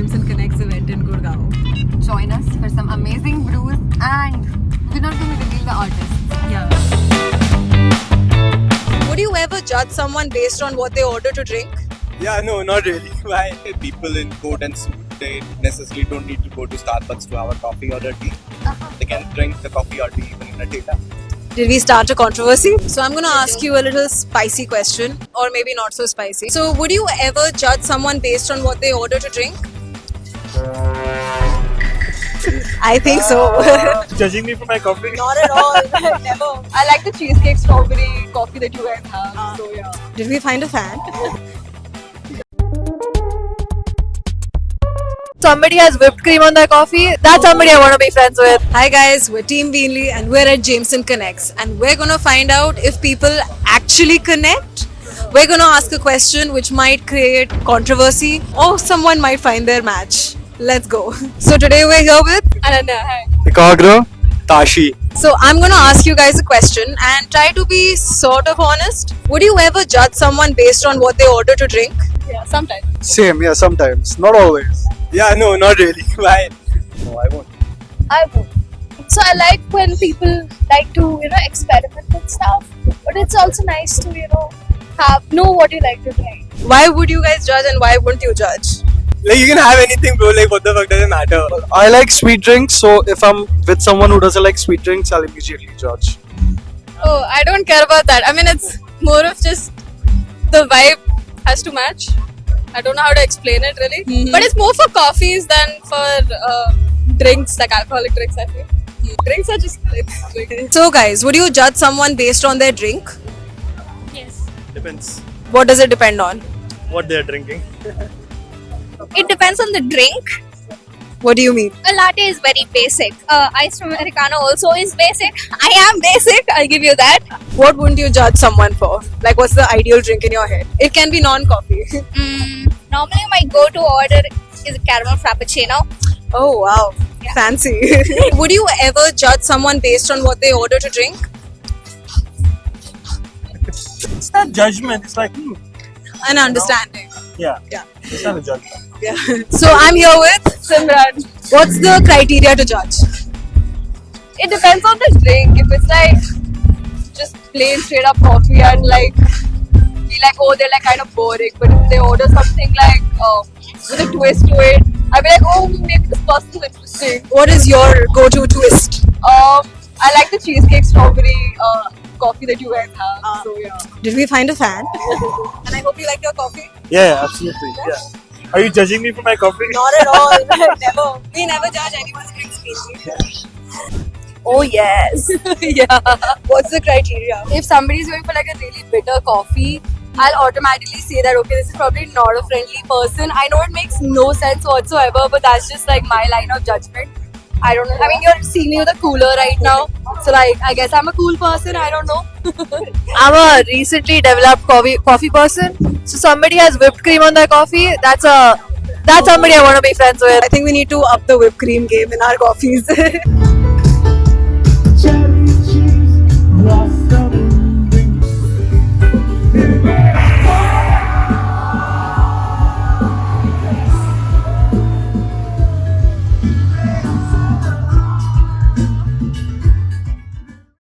Jameson Connects event in Gurgaon. Join us for some amazing brews and we're not going to reveal the artists. Yeah. Would you ever judge someone based on what they order to drink? Yeah, no, not really. Why? People in coat and suit, they necessarily don't need to go to Starbucks to have a coffee or a tea. They can drink the coffee or tea even in a data. Did we start a controversy? So I'm going to ask you a little spicy question, or maybe not so spicy. So would you ever judge someone based on what they order to drink? I think so. Judging me for my coffee? Not at all. Never. I like the cheesecake strawberry coffee that you guys have. So yeah. Did we find a fan? Somebody has whipped cream on their coffee. That's somebody I want to be friends with. Hi guys, we're Team Beanley and we're at Jameson Connects, and we're gonna find out if people actually connect. We're gonna ask a question which might create controversy, or someone might find their match. Let's go. So today we're here with Ananya, hi. Ekagra, Tashi. So I'm gonna ask you guys a question and try to be sort of honest. Would you ever judge someone based on what they order to drink? Yeah, sometimes. Same, yeah, sometimes. Not always. Yeah, no, not really. Why? No, I won't. I would. So I like when people like to, experiment with stuff. But it's also nice to, know what you like to try. Why would you guys judge and why wouldn't you judge? Like, you can have anything, bro. Like, what the fuck does it matter? I like sweet drinks, so if I'm with someone who doesn't like sweet drinks, I'll immediately judge. Oh, I don't care about that. I mean, it's more of just the vibe has to match. I don't know how to explain it really. But it's more for coffees than for drinks, like alcoholic drinks, I feel. Drinks are just drinks. So guys, would you judge someone based on their drink? Yes. Depends What does it depend on? what they're drinking. It depends on the drink. What do you mean? A latte is very basic. Iced Americano also is basic. I am basic, I'll give you that. What wouldn't you judge someone for? Like, what's the ideal drink in your head? It can be non-coffee. Normally my go-to order is a caramel frappuccino. Oh wow, fancy. Would you ever judge someone based on what they order to drink? It's not judgment. It's like, An understanding. yeah. Yeah. It's not a judgment. Yeah. So I'm here with Simran. What's the criteria to judge? It depends on the drink. If it's like just plain straight up coffee and like be like, oh, they're like kind of boring. But if they order something like with a twist to it, I'll be like, oh, maybe this person's interesting. What is your go-to twist? I like the cheesecake strawberry coffee that you guys have. So yeah. Did we find a fan? And I hope you like your coffee. Yeah, absolutely. Yeah. Are you judging me for my coffee? Not at all. Never. We never judge anyone's drinks cleanly. Oh yes. Yeah. What's the criteria? If somebody's going for like a really bitter coffee, I'll automatically say that okay, this is probably not a friendly person. I know it makes no sense whatsoever, but that's just like my line of judgment. I don't know. I mean, you're seeing me with a cooler right now, so like I guess I'm a cool person. I don't know. I'm a recently developed coffee person. So somebody has whipped cream on their coffee. That's somebody I want to be friends with. I think we need to up the whipped cream game in our coffees.